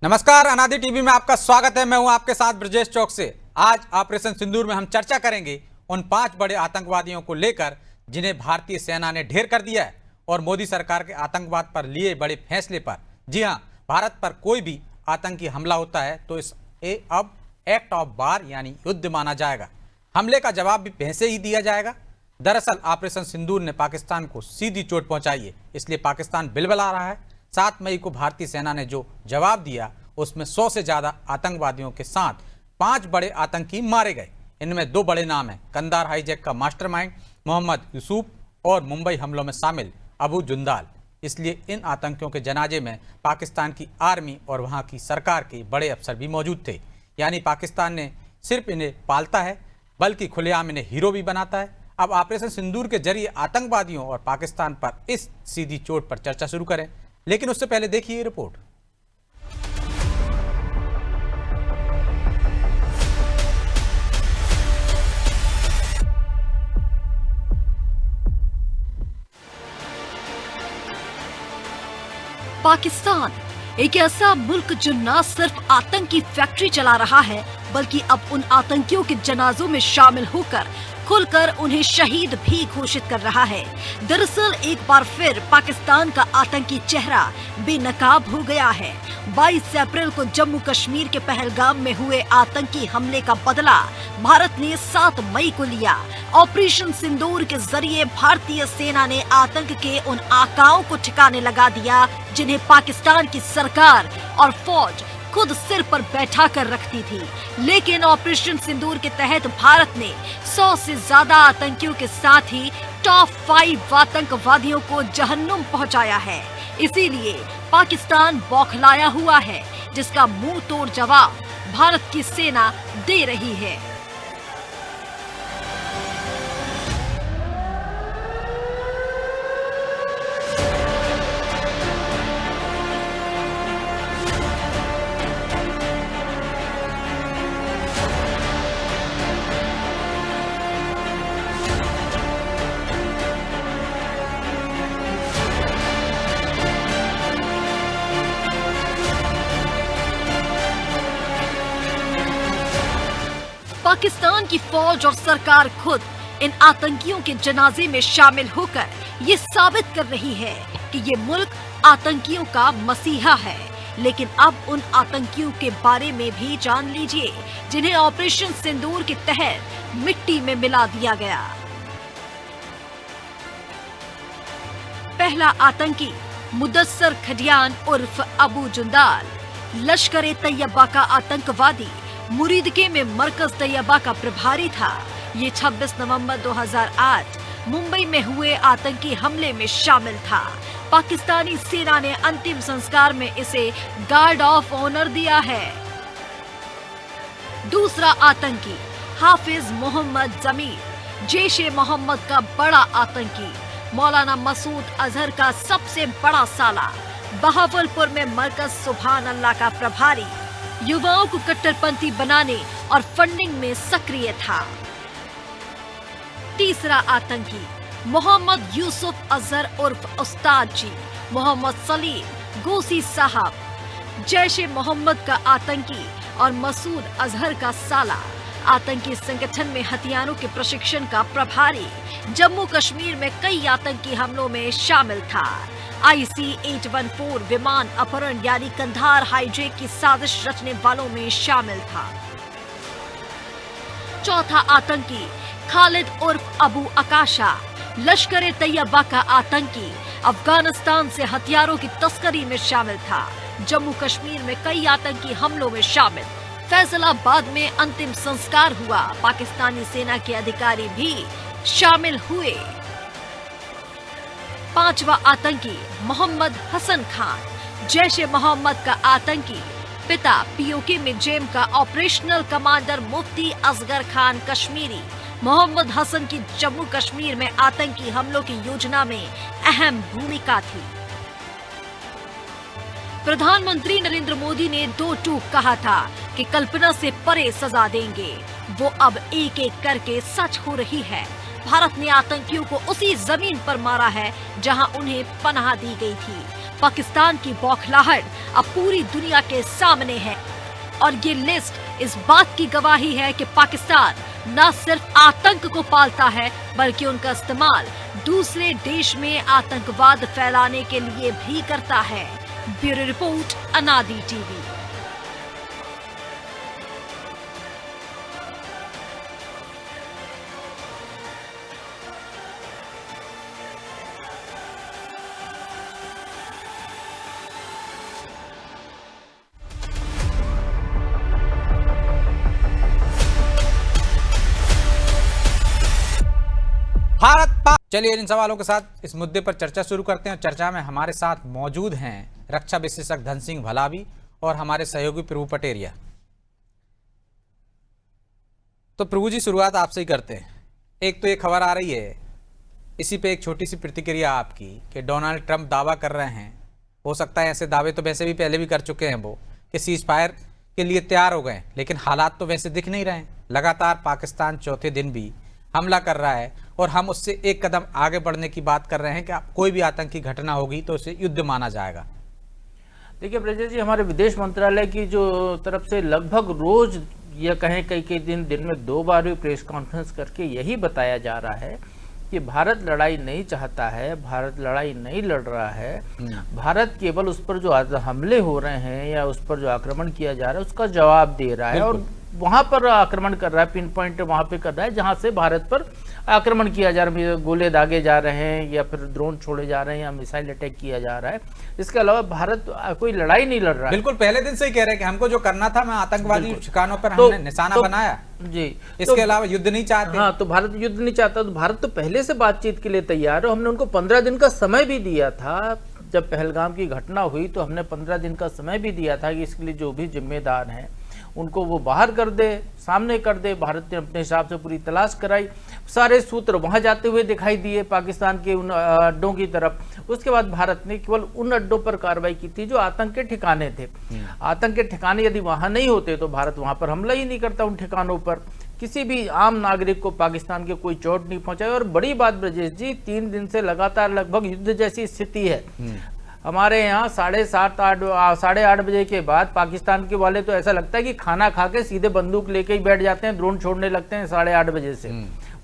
नमस्कार, अनादि टीवी में आपका स्वागत है। मैं हूं आपके साथ ब्रजेश चौक से। आज ऑपरेशन सिंदूर में हम चर्चा करेंगे उन 5 बड़े आतंकवादियों को लेकर जिन्हें भारतीय सेना ने ढेर कर दिया है और मोदी सरकार के आतंकवाद पर लिए बड़े फैसले पर। जी हां, भारत पर कोई भी आतंकी हमला होता है तो इसे अब एक्ट ऑफ वार यानी युद्ध माना जाएगा। हमले का जवाब भी वैसे ही दिया जाएगा। दरअसल ऑपरेशन सिंदूर ने पाकिस्तान को सीधी चोट पहुंचाई है, इसलिए पाकिस्तान बिलबिला रहा है। 7 मई को भारतीय सेना ने जो जवाब दिया उसमें 100 से ज़्यादा आतंकवादियों के साथ 5 बड़े आतंकी मारे गए। इनमें 2 बड़े नाम हैं, कंधार हाईजैक का मास्टरमाइंड मोहम्मद यूसुफ और मुंबई हमलों में शामिल अबू जुंदाल। इसलिए इन आतंकियों के जनाजे में पाकिस्तान की आर्मी और वहाँ की सरकार के बड़े अफसर भी मौजूद थे। यानी पाकिस्तान ने सिर्फ इन्हें पालता है बल्कि खुलेआम इन्हें हीरो भी बनाता है। अब ऑपरेशन सिंदूर के जरिए आतंकवादियों और पाकिस्तान पर इस सीधी चोट पर चर्चा शुरू करें, लेकिन उससे पहले देखिए ये रिपोर्ट। पाकिस्तान एक ऐसा मुल्क जो न सिर्फ आतंकी फैक्ट्री चला रहा है बल्कि अब उन आतंकियों के जनाजों में शामिल होकर खुलकर उन्हें शहीद भी घोषित कर रहा है। दरअसल एक बार फिर पाकिस्तान का आतंकी चेहरा बेनकाब हो गया है। 22 अप्रैल को जम्मू कश्मीर के पहलगाम में हुए आतंकी हमले का बदला भारत ने 7 मई को लिया। ऑपरेशन सिंदूर के जरिए भारतीय सेना ने आतंक के उन आकाओं को ठिकाने लगा दिया जिन्हें पाकिस्तान की सरकार और फौज खुद सिर पर बैठा कर रखती थी। लेकिन ऑपरेशन सिंदूर के तहत भारत ने 100 से ज्यादा आतंकियों के साथ ही टॉप 5 आतंकवादियों को जहन्नुम पहुंचाया है। इसीलिए पाकिस्तान बौखलाया हुआ है, जिसका मुंह तोड़ जवाब भारत की सेना दे रही है। पाकिस्तान की फौज और सरकार खुद इन आतंकियों के जनाजे में शामिल होकर ये साबित कर रही है कि ये मुल्क आतंकियों का मसीहा है। लेकिन अब उन आतंकियों के बारे में भी जान लीजिए जिन्हें ऑपरेशन सिंदूर के तहत मिट्टी में मिला दिया गया। पहला आतंकी मुदस्सर खडियान उर्फ अबू जुंदाल, लश्कर-ए-तैयबा का आतंकवादी, मुरीदके में मरकज तैयबा का प्रभारी था। ये 26 नवंबर 2008 मुंबई में हुए आतंकी हमले में शामिल था। पाकिस्तानी सेना ने अंतिम संस्कार में इसे गार्ड ऑफ ऑनर दिया है। दूसरा आतंकी हाफिज मोहम्मद जमीर, जैश-ए-मोहम्मद का बड़ा आतंकी, मौलाना मसूद अजहर का सबसे बड़ा साला, बहावलपुर में मरकज सुभान अल्लाह का प्रभारी, युवाओं को कट्टरपंथी बनाने और फंडिंग में सक्रिय था। तीसरा आतंकी मोहम्मद यूसुफ अजहर उर्फ उस्ताद जी, मोहम्मद सलीम गोसी साहब, जैश-ए-मोहम्मद का आतंकी और मसूद अजहर का साला, आतंकी संगठन में हथियारों के प्रशिक्षण का प्रभारी, जम्मू कश्मीर में कई आतंकी हमलों में शामिल था। IC-814 विमान अपहरण यानी कंधार हाईजैक की साजिश रचने वालों में शामिल था। चौथा आतंकी खालिद उर्फ अबू अकाशा, लश्कर-ए-तैयबा का आतंकी, अफगानिस्तान से हथियारों की तस्करी में शामिल था। जम्मू कश्मीर में कई आतंकी हमलों में शामिल। फैसलाबाद में अंतिम संस्कार हुआ। पाकिस्तानी सेना के अधिकारी भी शामिल हुए। पांचवा आतंकी मोहम्मद हसन खान, जैश-ए-मोहम्मद का आतंकी, पिता POK में जेम का ऑपरेशनल कमांडर मुफ्ती असगर खान कश्मीरी। मोहम्मद हसन की जम्मू कश्मीर में आतंकी हमलों की योजना में अहम भूमिका थी। प्रधानमंत्री नरेंद्र मोदी ने 2 टूक कहा था कि कल्पना से परे सजा देंगे। वो अब एक एक करके सच हो रही है। भारत ने आतंकियों को उसी जमीन पर मारा है जहां उन्हें पनाह दी गई थी। पाकिस्तान की बौखलाहट अब पूरी दुनिया के सामने है और ये लिस्ट इस बात की गवाही है कि पाकिस्तान न सिर्फ आतंक को पालता है बल्कि उनका इस्तेमाल दूसरे देश में आतंकवाद फैलाने के लिए भी करता है। ब्यूरो रिपोर्ट, अनादि टीवी। भारत पाक। चलिए इन सवालों के साथ इस मुद्दे पर चर्चा शुरू करते हैं। चर्चा में हमारे साथ मौजूद हैं रक्षा विशेषज्ञ धन सिंह भलावी और हमारे सहयोगी प्रभु पटेरिया। तो प्रभु जी, शुरुआत आपसे ही करते हैं। एक तो ये खबर आ रही है, इसी पे एक छोटी सी प्रतिक्रिया आपकी कि डोनाल्ड ट्रंप दावा कर रहे हैं, हो सकता है ऐसे दावे तो वैसे भी पहले भी कर चुके हैं वो, कि सीज फायर के लिए तैयार हो गए, लेकिन हालात तो वैसे दिख नहीं रहे हैं। लगातार पाकिस्तान चौथे दिन भी हमला कर रहा है और हम उससे एक कदम आगे बढ़ने की बात कर रहे हैं कि कोई भी आतंकी घटना होगी तो उसे युद्ध माना जाएगा। देखिए ब्रजेश जी, हमारे विदेश मंत्रालय की जो तरफ से लगभग रोज या कहें कई दिन में 2 बार भी प्रेस कॉन्फ्रेंस करके यही बताया जा रहा है कि भारत लड़ाई नहीं चाहता है, भारत लड़ाई नहीं लड़ रहा है। भारत केवल उस पर जो हमले हो रहे हैं या उस पर जो आक्रमण किया जा रहा है उसका जवाब दे रहा है और वहां पर आक्रमण कर रहा है, पिन पॉइंट वहां पे कर रहा है जहां से भारत पर आक्रमण किया जा रहा है, गोले दागे जा रहे हैं या फिर ड्रोन छोड़े जा रहे हैं या मिसाइल अटैक किया जा रहा है। इसके अलावा भारत कोई लड़ाई नहीं लड़ रहा है। बिल्कुल, पहले दिन से ही कह रहे हैं कि हमको जो करना था, मैं आतंकवादी ठिकानों पर हमने निशाना बनाया जी। इसके अलावा युद्ध नहीं चाहते। हाँ, तो भारत युद्ध नहीं चाहता, तो भारत तो पहले से बातचीत के लिए तैयार है। हमने उनको 15 दिन का समय भी दिया था। जब पहलगाम की घटना हुई तो हमने 15 दिन का समय भी दिया था कि इसके लिए जो भी जिम्मेदार हैं उनको वो बाहर कर दे, सामने कर दे। भारत ने अपने हिसाब से पूरी तलाश कराई, सारे सूत्र वहां जाते हुए दिखाई दिए पाकिस्तान के उन अड्डों की तरफ। उसके बाद भारत ने केवल उन अड्डों पर कार्रवाई की थी जो आतंक के ठिकाने थे। आतंक के ठिकाने यदि वहां नहीं होते तो भारत वहां पर हमला ही नहीं करता। उन ठिकानों पर किसी भी आम नागरिक को पाकिस्तान के कोई चोट नहीं पहुंचाई। और बड़ी बात ब्रजेश जी, 3 दिन से लगातार लगभग युद्ध जैसी स्थिति है। हमारे यहाँ 8:30 बजे के बाद पाकिस्तान के वाले तो ऐसा लगता है कि खाना खा के सीधे बंदूक लेके ही बैठ जाते हैं, ड्रोन छोड़ने लगते हैं 8:30 बजे से,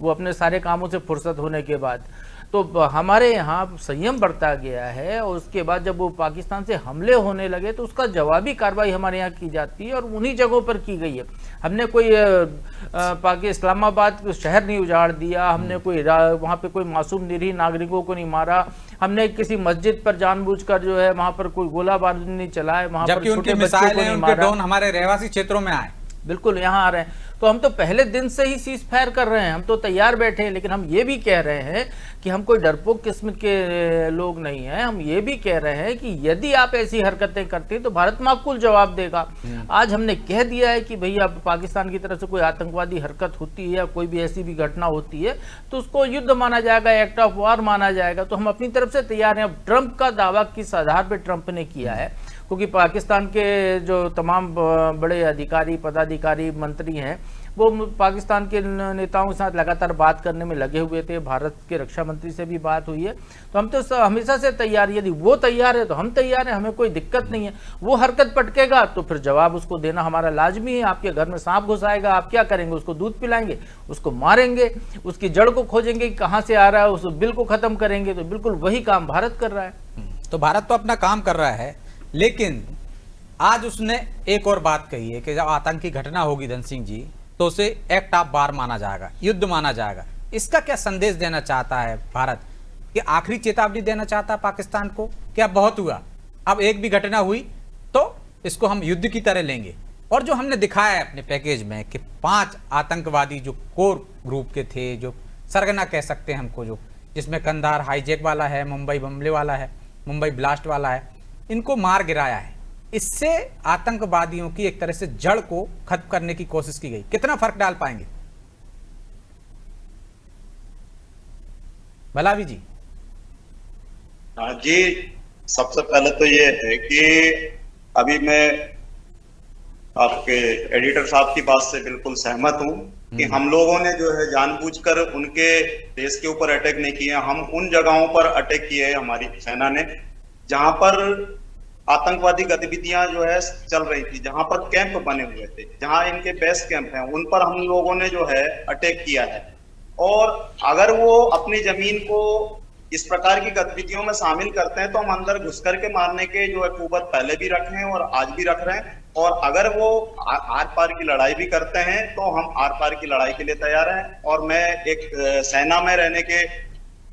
वो अपने सारे कामों से फुर्सत होने के बाद। तो हमारे यहाँ संयम बरता गया है और उसके बाद जब वो पाकिस्तान से हमले होने लगे तो उसका जवाबी कार्रवाई हमारे यहाँ की जाती है और उन्हीं जगहों पर की गई है। हमने कोई इस्लामाबाद शहर नहीं उजाड़ दिया, हमने कोई वहाँ पे कोई मासूम निरीह नागरिकों को नहीं मारा, हमने किसी मस्जिद पर जानबूझकर जो है वहाँ पर कोई गोला बारूद नहीं चलाया, वहाँ पर छोटे बच्चों को नहीं मारा। ड्रोन हमारे रहवासी क्षेत्रों में आए, बिल्कुल यहाँ आ रहे हैं। तो हम तो पहले दिन से ही सीज फायर कर रहे हैं, हम तो तैयार बैठे हैं। लेकिन हम ये भी कह रहे हैं कि हम कोई डरपोक किस्म के लोग नहीं हैं। हम ये भी कह रहे हैं कि यदि आप ऐसी हरकतें करते हैं तो भारत माकूल जवाब देगा। आज हमने कह दिया है कि भैया पाकिस्तान की तरफ से कोई आतंकवादी हरकत होती है या कोई भी ऐसी भी घटना होती है तो उसको युद्ध माना जाएगा, एक्ट ऑफ वॉर माना जाएगा। तो हम अपनी तरफ से तैयार हैं। अब ट्रंप का दावा किस आधार पर ट्रंप ने किया है, क्योंकि पाकिस्तान के जो तमाम बड़े अधिकारी, पदाधिकारी, मंत्री हैं वो पाकिस्तान के नेताओं के साथ लगातार बात करने में लगे हुए थे। भारत के रक्षा मंत्री से भी बात हुई है। तो हम तो हमेशा से तैयार, यदि वो तैयार है तो हम तैयार हैं, हमें कोई दिक्कत नहीं है। वो हरकत पटकेगा तो फिर जवाब उसको देना हमारा लाजमी है। आपके घर में सांप घुस आएगा, आप क्या करेंगे? उसको दूध पिलाएंगे, उसको मारेंगे, उसकी जड़ को खोजेंगे कि कहाँ से आ रहा है, उस बिल को खत्म करेंगे। तो बिल्कुल वही काम भारत कर रहा है। तो भारत तो अपना काम कर रहा है, लेकिन आज उसने एक और बात कही है कि जब आतंकी घटना होगी धन सिंह जी तो उसे एक्ट ऑफ वार माना जाएगा, युद्ध माना जाएगा। इसका क्या संदेश देना चाहता है भारत? कि आखिरी चेतावनी देना चाहता है पाकिस्तान को क्या बहुत हुआ, अब एक भी घटना हुई तो इसको हम युद्ध की तरह लेंगे? और जो हमने दिखाया है अपने पैकेज में कि 5 आतंकवादी जो कोर ग्रुप के थे, जो सरगना कह सकते हैं हमको, जो जिसमें कंधार हाईजैक वाला है, मुंबई हमले वाला है, मुंबई ब्लास्ट वाला है, इनको मार गिराया है। इससे आतंकवादियों की एक तरह से जड़ को खत्म करने की कोशिश की गई। कितना फर्क डाल पाएंगे भलावी जी? हाँ जी, सबसे पहले तो ये है कि अभी मैं आपके एडिटर साहब की बात से बिल्कुल सहमत हूं कि हम लोगों ने जो है जानबूझकर उनके देश के ऊपर अटैक नहीं किया। हम उन जगहों पर अटैक किए, हमारी सेना ने जहां पर आतंकवादी गतिविधियां जो है चल रही थी, जहां पर कैंप बने हुए थे, जहां इनके बेस कैंप हैं, उन पर हम लोगों ने जो है अटैक किया है। और अगर वो अपनी जमीन को इस प्रकार की गतिविधियों में शामिल करते हैं तो हम अंदर घुस करके मारने के जो है कुवत पहले भी रखे हैं और आज भी रख रहे हैं। और अगर वो आर पार की लड़ाई भी करते हैं तो हम आर पार की लड़ाई के लिए तैयार हैं। और मैं एक सेना में रहने के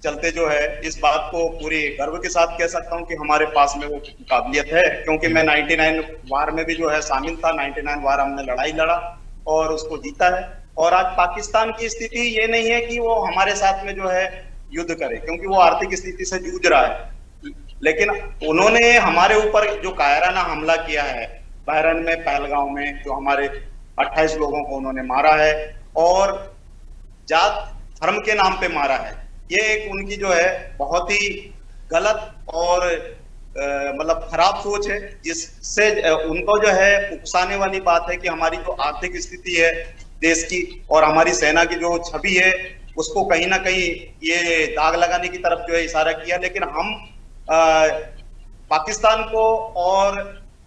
चलते जो है इस बात को पूरी गर्व के साथ कह सकता हूं कि हमारे पास में वो काबिलियत है, क्योंकि मैं 99 वार में भी जो है शामिल था। 99 वार हमने लड़ाई लड़ा और उसको जीता है। और आज पाकिस्तान की स्थिति ये नहीं है कि वो हमारे साथ में जो है युद्ध करे, क्योंकि वो आर्थिक स्थिति से जूझ रहा है। लेकिन उन्होंने हमारे ऊपर जो कायराना हमला किया है बहरन में, पहलगांव में, जो हमारे 28 लोगों को उन्होंने मारा है और जात धर्म के नाम पे मारा है, ये एक उनकी जो है बहुत ही गलत और मतलब खराब सोच है, जिससे उनको जो है उकसाने वाली बात है कि हमारी जो आर्थिक स्थिति है देश की और हमारी सेना की जो छवि है उसको कहीं ना कहीं ये दाग लगाने की तरफ जो है इशारा किया। लेकिन हम पाकिस्तान को और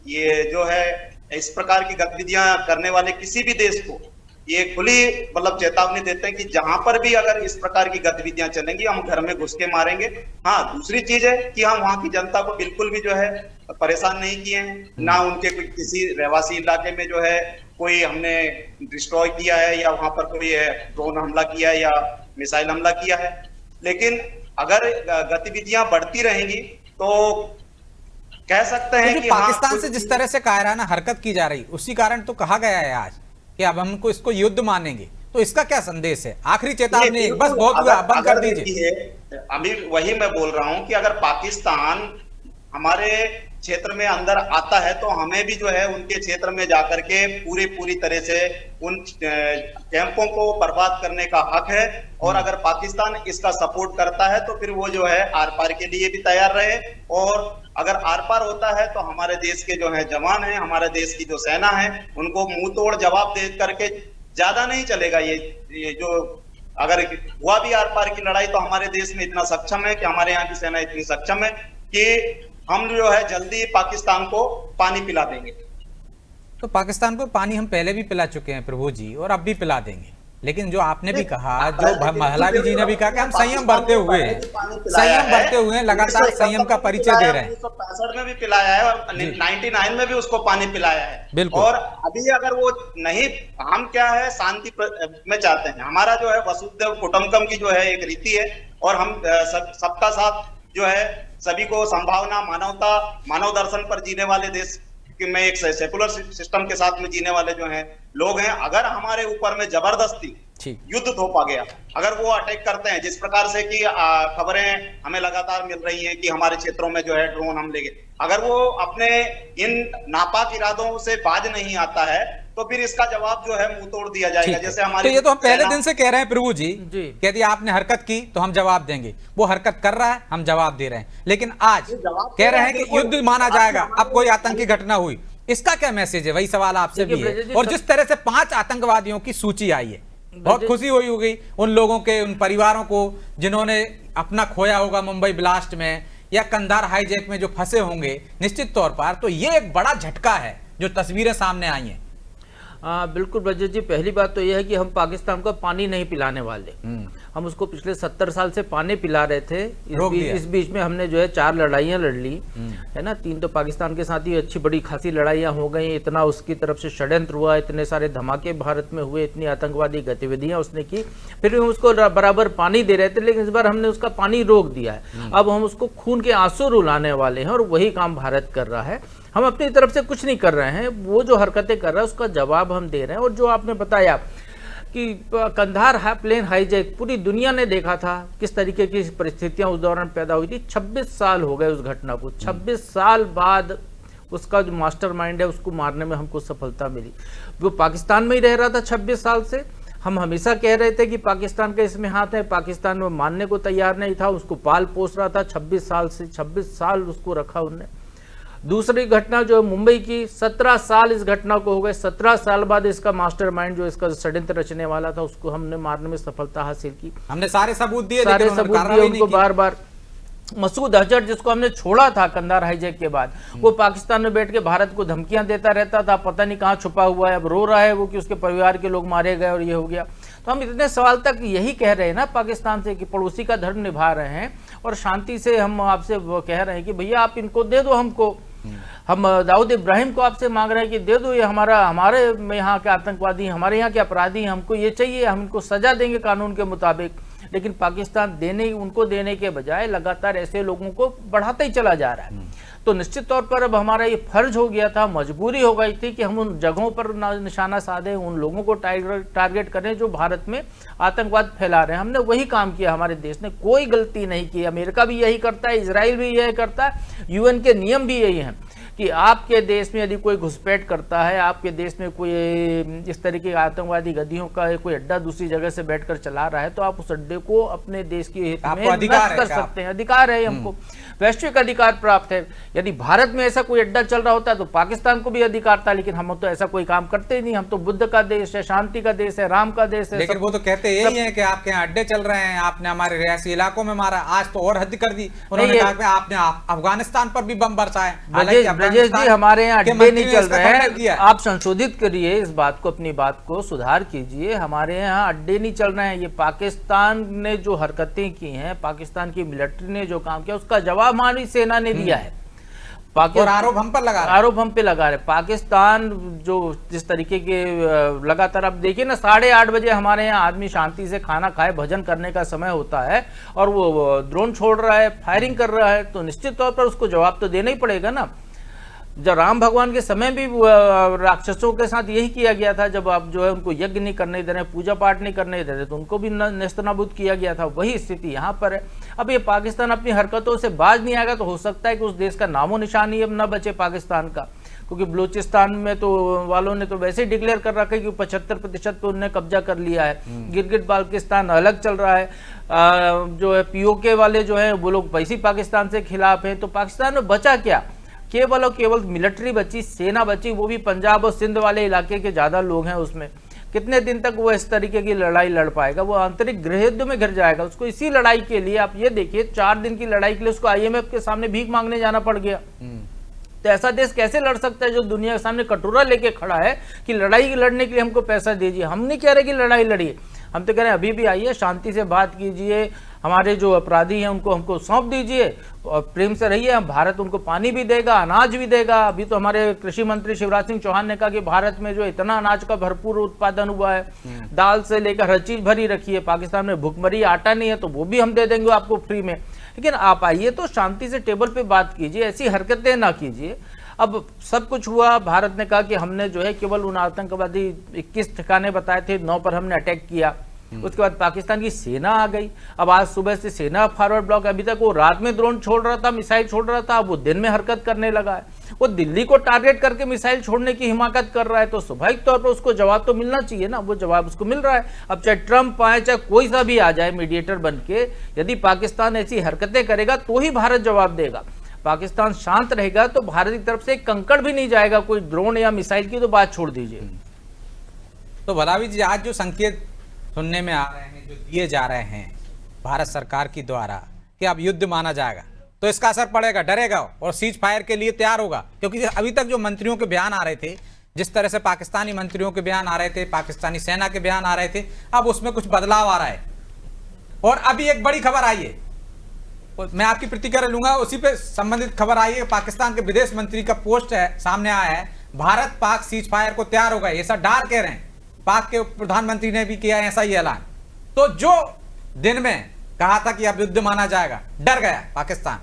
ये जो है इस प्रकार की गतिविधियां करने वाले किसी भी देश को ये खुली मतलब चेतावनी देते हैं कि जहां पर भी अगर इस प्रकार की गतिविधियां चलेंगी हम घर में घुस के मारेंगे। हाँ, दूसरी चीज है कि हम वहां की जनता को बिल्कुल भी जो है परेशान नहीं किए हैं, ना उनके किसी रहवासी इलाके में जो है कोई हमने डिस्ट्रॉय किया है या वहां पर कोई ड्रोन हमला किया है या मिसाइल हमला किया है। लेकिन अगर गतिविधियां बढ़ती रहेंगी तो कह सकते हैं कि पाकिस्तान से जिस तरह से कायराना हरकत की जा रही, उसी कारण तो कहा गया है आज कि अब हमको इसको युद्ध मानेंगे। तो इसका क्या संदेश है? आखिरी चेतावनी, बस बहुत हुआ, बंद कर दीजिए। अभी वही मैं बोल रहा हूं कि अगर पाकिस्तान हमारे क्षेत्र में अंदर आता है तो हमें भी जो है उनके क्षेत्र में जाकर के पूरी तरह से उन कैंपों को बर्बाद करने का हक है। और अगर पाकिस्तान इसका सपोर्ट करता है तो फिर वो जो है आर पार के लिए भी तैयार रहे। और अगर आर पार होता है तो हमारे देश के जो है जवान हैं, हमारे देश की जो सेना है, उनको मुंह तोड़ जवाब दे करके ज्यादा नहीं चलेगा। ये जो अगर हुआ भी आर पार की लड़ाई तो हमारे देश में इतना सक्षम है कि हमारे यहाँ की सेना इतनी सक्षम है कि हम जो है जल्दी पाकिस्तान को पानी पिला देंगे। तो पाकिस्तान को पानी हम पहले भी पिला चुके हैं प्रभु जी, और अब भी पिला देंगे। लेकिन जो आपने भी कहा, जो महलावी जी ने भी कहा कि हम संयम बरते हुए हैं, लगातार संयम का परिचय दे रहे हैं। 1965 में भी पिलाया है और 99 में भी उसको पानी पिलाया है। बिल्कुल। और अभी अगर वो नहीं, हम क्या है शांति में चाहते हैं। हमारा जो है वसुधैव कुटुंबकम की जो है एक रीति है और हम सबका साथ जो है सभी को संभावना, मानवता, मानव दर्शन पर जीने वाले देश में एक सेकुलर सिस्टम के साथ में जीने वाले जो हैं लोग हैं। अगर हमारे ऊपर में जबरदस्ती युद्ध थोपा गया, अगर वो अटैक करते हैं, जिस प्रकार से कि खबरें हमें लगातार मिल रही हैं कि हमारे क्षेत्रों में जो है ड्रोन हमले के, अगर वो अपने इन नापाक इरादों से बाज नहीं आता है तो फिर इसका जवाब जो है मुंह तोड़ दिया जाएगा। जैसे हमारे तो ये तो हम पहले दिन से कह रहे हैं प्रभु जी, कह दिया आपने हरकत की तो हम जवाब देंगे। वो हरकत कर रहा है, हम जवाब दे रहे हैं। लेकिन आज कह रहे हैं कि युद्ध माना जाएगा अब कोई आतंकी घटना हुई। इसका क्या मैसेज है? वही सवाल आपसे भी है। और जिस तरह से 5 आतंकवादियों की सूची आई है, बहुत खुशी हुई होगी उन लोगों के, उन परिवारों को जिन्होंने अपना खोया होगा मुंबई ब्लास्ट में या कंधार हाईजैक में जो फंसे होंगे निश्चित तौर पर। तो ये एक बड़ा झटका है जो तस्वीरें सामने आई हैं। बिल्कुल ब्रजेश जी, पहली बात तो यह है कि हम पाकिस्तान को पानी नहीं पिलाने वाले। हम उसको पिछले 70 साल से पानी पिला रहे थे। इस बीच में हमने जो है 4 लड़ाइयां लड़ ली है ना। 3 तो पाकिस्तान के साथ ही अच्छी बड़ी खासी लड़ाइयां हो गई। इतना उसकी तरफ से षड्यंत्र हुआ, इतने सारे धमाके भारत में हुए, इतनी आतंकवादी गतिविधियां उसने की, फिर हम उसको बराबर पानी दे रहे थे। लेकिन इस बार हमने उसका पानी रोक दिया है। अब हम उसको खून के आंसू रुलाने वाले हैं और वही काम भारत कर रहा है। हम अपनी तरफ से कुछ नहीं कर रहे हैं, वो जो हरकतें कर रहा है उसका जवाब हम दे रहे हैं। और जो आपने बताया कि कंधार प्लेन हाईजैक, पूरी दुनिया ने देखा था किस तरीके की परिस्थितियां उस दौरान पैदा हुई थी। 26 साल हो गए उस घटना को। 26 साल बाद उसका जो मास्टरमाइंड है उसको मारने में हमको सफलता मिली। वो पाकिस्तान में ही रह रहा था 26 साल से। हम हमेशा कह रहे थे कि पाकिस्तान का इसमें हाथ है, पाकिस्तान में मानने को तैयार नहीं था, उसको पाल पोस रहा था 26 साल से। 26 साल उसको रखा उनने। दूसरी घटना जो है मुंबई की, 17 साल इस घटना को हो गए। 17 साल बाद इसका मास्टरमाइंड जो इसका षड्यंत्र रचने वाला था उसको हमने मारने में सफलता हासिल की। हमने सारे सबूत दिए, सारे सबूत दिए उनको बार बार। मसूद अजहर जिसको हमने छोड़ा था कंधार हाईजैक के बाद, वो पाकिस्तान में बैठ के भारत को धमकियां देता रहता था, पता नहीं कहाँ छुपा हुआ है, अब रो रहा है वो कि उसके परिवार के लोग मारे गए और ये हो गया। तो हम इतने सवाल तक यही कह रहे हैं ना पाकिस्तान से कि पड़ोसी का धर्म निभा रहे हैं और शांति से हम आपसे कह रहे हैं कि भैया आप इनको दे दो हमको, हम दाऊद इब्राहिम को आपसे मांग रहे हैं कि दे दो, ये हमारे यहाँ के आतंकवादी, हमारे यहाँ के अपराधी, हमको ये चाहिए, हम इनको सजा देंगे कानून के मुताबिक। लेकिन पाकिस्तान उनको देने के बजाय लगातार ऐसे लोगों को बढ़ाता ही चला जा रहा है। तो निश्चित तौर पर अब हमारा ये फर्ज हो गया था, मजबूरी हो गई थी कि हम उन जगहों पर निशाना साधें, उन लोगों को टारगेट करें जो भारत में आतंकवाद फैला रहे हैं। हमने वही काम किया, हमारे देश ने कोई गलती नहीं की। अमेरिका भी यही करता है, इजराइल भी यही करता है, यूएन के नियम भी यही हैं कि आपके देश में यदि कोई घुसपैठ करता है, आपके देश में कोई इस तरीके के आतंकवादी गतियों का कोई अड्डा दूसरी जगह से बैठकर चला रहा है, तो आप उस अड्डे को अपने देश के हित में नष्ट कर सकते हैं। अधिकार है हमको, वैश्विक अधिकार प्राप्त है। यदि भारत में ऐसा कोई अड्डा चल रहा होता है तो पाकिस्तान को भी अधिकार था, लेकिन हम तो ऐसा कोई काम करते ही नहीं। हम तो बुद्ध का देश है, शांति का देश है, राम का देश है। लेकिन वो तो कहते यही है कि आपके यहाँ अड्डे चल रहे हैं, आपने हमारे रियासी इलाकों में मारा, आज तो और हद कर दी। उन्होंने कहा कि आपने अफगानिस्तान पर भी बम बरसाए। ब्रजेश जी, हमारे यहाँ अड्डे नहीं चल रहे हैं, आप संशोधित करिए इस बात को, अपनी बात को सुधार कीजिए। हमारे यहाँ अड्डे नहीं चल रहे हैं। ये पाकिस्तान ने जो हरकतें की हैं, पाकिस्तान की मिलिट्री ने जो काम किया, उसका जवाब हमारी सेना ने दिया है। और आरोप हम पे लगा रहे। पाकिस्तान जो जिस तरीके के लगातार आप देखिए ना, 8:30 बजे हमारे यहाँ आदमी शांति से खाना खाए, भोजन करने का समय होता है और वो ड्रोन छोड़ रहा है, फायरिंग कर रहा है, तो निश्चित तौर पर उसको जवाब तो देना ही पड़ेगा ना। जब राम भगवान के समय भी राक्षसों के साथ यही किया गया था, जब आप जो है उनको यज्ञ नहीं करने दे रहे, पूजा पाठ नहीं करने दे रहे, तो उनको भी नेस्तनाबूद किया गया था। वही स्थिति यहाँ पर है। अब ये पाकिस्तान अपनी हरकतों से बाज नहीं आएगा तो हो सकता है कि उस देश का नामो निशान ही अब न बचे पाकिस्तान का, क्योंकि बलूचिस्तान में तो वालों ने तो वैसे ही डिक्लेयर कर रखा है कि 75% पे उन्होंने कब्जा कर लिया है। गिलगित बाल्टिस्तान अलग चल रहा है, जो है पीओके वाले जो है वो लोग वैसे ही पाकिस्तान से खिलाफ हैं। तो पाकिस्तान में बचा क्या? केवल और केवल मिलिट्री बची, सेना बची, वो भी पंजाब और सिंध वाले इलाके के ज़्यादा लोग हैं उसमें। कितने दिन तक वो इस तरीके की लड़ाई लड़ पाएगा? वो आंतरिक गृह युद्ध में घिर जाएगा। उसको इसी लड़ाई के लिए आप ये देखिए, 4 दिन की लड़ाई के लिए उसको IMF के सामने भीख मांगने जाना पड़ गया। तो ऐसा देश कैसे लड़ सकता है जो दुनिया के सामने कटोरा लेके खड़ा है कि लड़ाई लड़ने के लिए हमको पैसा दीजिए? हम नहीं कह रहे कि लड़ाई लड़िए, हम तो कह रहे हैं अभी भी आइए, शांति से बात कीजिए, हमारे जो अपराधी हैं उनको हमको सौंप दीजिए और प्रेम से रहिए। हम भारत उनको पानी भी देगा, अनाज भी देगा। अभी तो हमारे कृषि मंत्री शिवराज सिंह चौहान ने कहा कि भारत में जो इतना अनाज का भरपूर उत्पादन हुआ है, दाल से लेकर हर चीज भरी रखी है। पाकिस्तान में भुखमरी आटा नहीं है तो वो भी हम दे देंगे आपको फ्री में। लेकिन आप आइए तो शांति से टेबल पे बात कीजिए, ऐसी हरकतें ना कीजिए। अब सब कुछ हुआ, भारत ने कहा कि हमने जो है केवल उन आतंकवादी 21 ठिकाने बताए थे, 9 पर हमने अटैक किया। उसके बाद पाकिस्तान की सेना आ गई। अब आज सुबह से सेना फॉरवर्ड ब्लॉक, अभी तक वो रात में ड्रोन छोड़ रहा था, मिसाइल छोड़ रहा था, अब वो दिन में हरकत करने लगा है। वो दिल्ली को टारगेट करके मिसाइल छोड़ने की हिमाकत कर रहा है, तो स्वाभाविक तौर पर उसको जवाब तो मिलना चाहिए ना। वो जवाब उसको मिल रहा है। अब चाहे ट्रंप आए, चाहे कोई सा भी आ जाए मीडिएटर बन के, यदि पाकिस्तान ऐसी हरकतें करेगा तो ही भारत जवाब देगा। पाकिस्तान शांत रहेगा तो भारत की तरफ से एक कंकड़ भी नहीं जाएगा, कोई ड्रोन या मिसाइल की तो बात छोड़ दीजिए। तो भलावी जी, आज जो संकेत सुनने में आ रहे हैं, जो दिए जा रहे हैं भारत सरकार की द्वारा कि अब युद्ध माना जाएगा, तो इसका असर पड़ेगा, डरेगा और सीज फायर के लिए तैयार होगा? क्योंकि अभी तक जो मंत्रियों के बयान आ रहे थे, जिस तरह से पाकिस्तानी मंत्रियों के बयान आ रहे थे, पाकिस्तानी सेना के बयान आ रहे थे, अब उसमें कुछ बदलाव आ रहा है। और अभी एक बड़ी खबर आई है, मैं आपकी प्रतिक्रिया लूंगा, उसी पे संबंधित खबर आई है। पाकिस्तान के विदेश मंत्री का पोस्ट है, सामने आया है, भारत पाक सीज फायर को तैयार होगा, ऐसा डार कह रहे हैं। पाक के प्रधानमंत्री ने भी किया ऐसा ही ऐलान। तो जो दिन में कहा था कि अब युद्ध माना जाएगा, डर गया पाकिस्तान,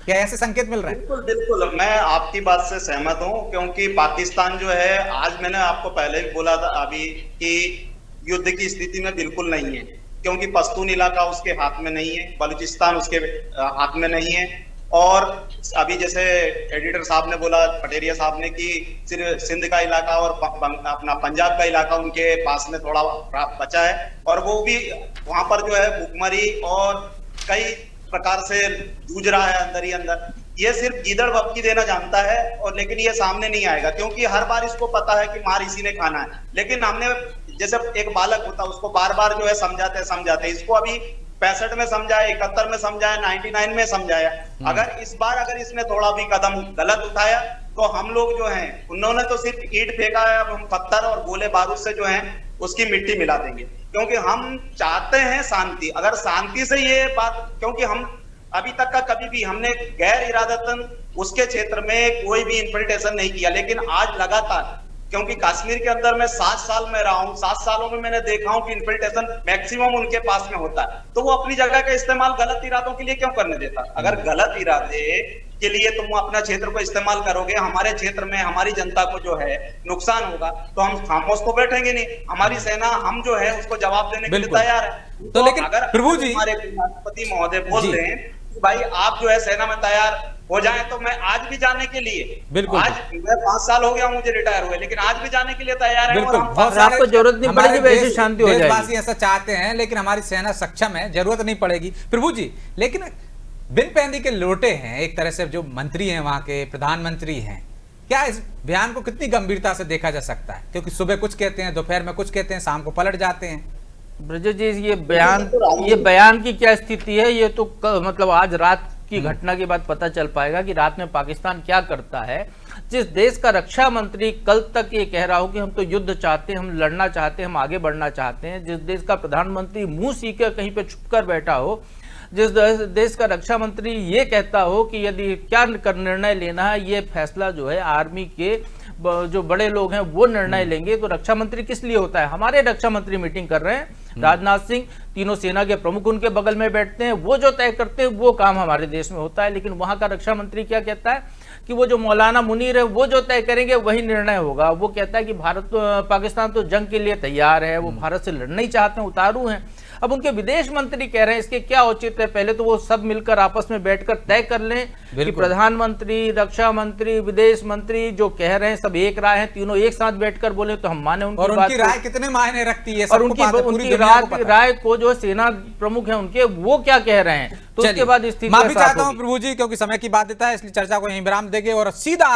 क्या ऐसे संकेत मिल रहे हैं? बिल्कुल बिल्कुल, मैं आपकी बात से सहमत हूं, क्योंकि पाकिस्तान जो है, आज मैंने आपको पहले भी बोला था अभी कि युद्ध की स्थिति में बिल्कुल नहीं है, क्योंकि पश्तून इलाका उसके हाथ में नहीं है, बलूचिस्तान उसके हाथ में नहीं है। और अभी जैसे एडिटर साहब ने बोला, पटेरिया साहब ने, कि सिर्फ सिंध का इलाका और अपना पंजाब का इलाका उनके पास में थोड़ा बचा है, और वो भी वहां पर जो है भुखमरी और कई प्रकार से जूझ रहा है अंदर ही अंदर। ये सिर्फ गीदड़ बपकी देना जानता है, और लेकिन ये सामने नहीं आएगा, क्योंकि हर बार इसको पता है कि मार इसी ने खाना है। लेकिन हमने, जैसे एक बालक होता है, उसको बार बार जो है समझाते, इसको अभी 65 में समझाया, 71 में समझाया, 99 में समझाया। अगर इस बार अगर इसने थोड़ा भी कदम गलत उठाया तो हम लोग जो हैं, उन्होंने तो सिर्फ ईंट फेंका है, अब हम पत्थर और गोले बारूद से जो है उसकी मिट्टी मिला देंगे, क्योंकि हम चाहते हैं शांति। अगर शांति से ये बात, क्योंकि हम अभी तक का कभी भी हमने गैर इरादतन उसके क्षेत्र में कोई भी इन्फिल्ट्रेशन नहीं किया, लेकिन आज लगातार, क्योंकि कश्मीर के अंदर मैं 7 साल में रहा हूं, 7 सालों में मैंने देखा हूं कि इन्फिल्ट्रेशन मैक्सिमम उनके पास में होता है, तो वो अपनी जगह का इस्तेमाल गलत इरादों के लिए क्यों करने देता? अगर गलत इरादे के लिए तुम अपना क्षेत्र को इस्तेमाल करोगे, हमारे क्षेत्र में हमारी जनता को जो है नुकसान होगा, तो हम खामोश तो बैठेंगे नहीं। हमारी सेना, हम जो है उसको जवाब देने के लिए तैयार है। तो लेकिन अगर प्रभु जी, हमारे राष्ट्रपति महोदय बोल रहे हैं कि भाई आप जो है सेना में तैयार हो जाए, तो मैं आज भी जाने के लिए, बिल्कुल, आज मैं 5 साल हो गया मुझे रिटायर हुए, लेकिन आज भी जाने के लिए तैयार है। बिल्कुल, और आपको जरूरत नहीं पड़ेगी, वैसे शांति हो जाएगी। देशवासी ऐसा चाहते हैं, लेकिन हमारी सेना सक्षम है, जरूरत नहीं पड़ेगी। प्रभु जी, लेकिन बिन पैंदी के लोटे हैं एक तरह से, जो मंत्री हैं वहां के, प्रधानमंत्री हैं, क्या इस बयान को कितनी गंभीरता से देखा जा सकता है? क्योंकि सुबह कुछ कहते हैं, दोपहर में कुछ कहते हैं, शाम को पलट जाते हैं। ब्रजेश जी, ये बयान की क्या स्थिति है, ये तो मतलब आज रात की घटना के बाद पता चल पाएगा कि रात में पाकिस्तान क्या करता है। जिस देश का रक्षा मंत्री कल तक ये कह रहा हो कि हम तो युद्ध चाहते हैं, हम लड़ना चाहते हैं, हम आगे बढ़ना चाहते हैं, जिस देश का प्रधानमंत्री मुंह सीकर कहीं पे छुपकर बैठा हो, जिस देश का रक्षा मंत्री ये कहता हो कि यदि क्या निर्णय लेना है, ये फैसला जो है आर्मी के जो बड़े लोग हैं वो निर्णय लेंगे, तो रक्षा मंत्री किस लिए होता है? हमारे रक्षा मंत्री मीटिंग कर रहे हैं, राजनाथ सिंह, तीनों सेना के प्रमुख उनके बगल में बैठते हैं, वो जो तय करते हैं वो काम हमारे देश में होता है। लेकिन वहां का रक्षा मंत्री क्या कहता है कि वो जो मौलाना मुनीर है वो जो तय करेंगे वही निर्णय होगा। वो कहता है कि पाकिस्तान तो जंग के लिए तैयार है, वो भारत से लड़ना ही चाहते हैं, उतारू हैं। अब उनके विदेश मंत्री कह रहे हैं, इसके क्या औचित्य है? पहले तो वो सब मिलकर आपस में बैठकर तय कर लें कि प्रधानमंत्री, रक्षा मंत्री, विदेश मंत्री जो कह रहे हैं सब एक राय है, तीनों एक साथ बैठकर बोले तो हम माने उनकी बात। उनकी राय कितने मायने रखती है? और उनकी राय को जो सेना प्रमुख है उनके, वो क्या कह रहे हैं, तो उसके बाद स्थिति माफी चाहता हूं प्रभु जी, क्योंकि समय की बाध्यता है, इसलिए चर्चा को यहीं विराम देंगे और सीधा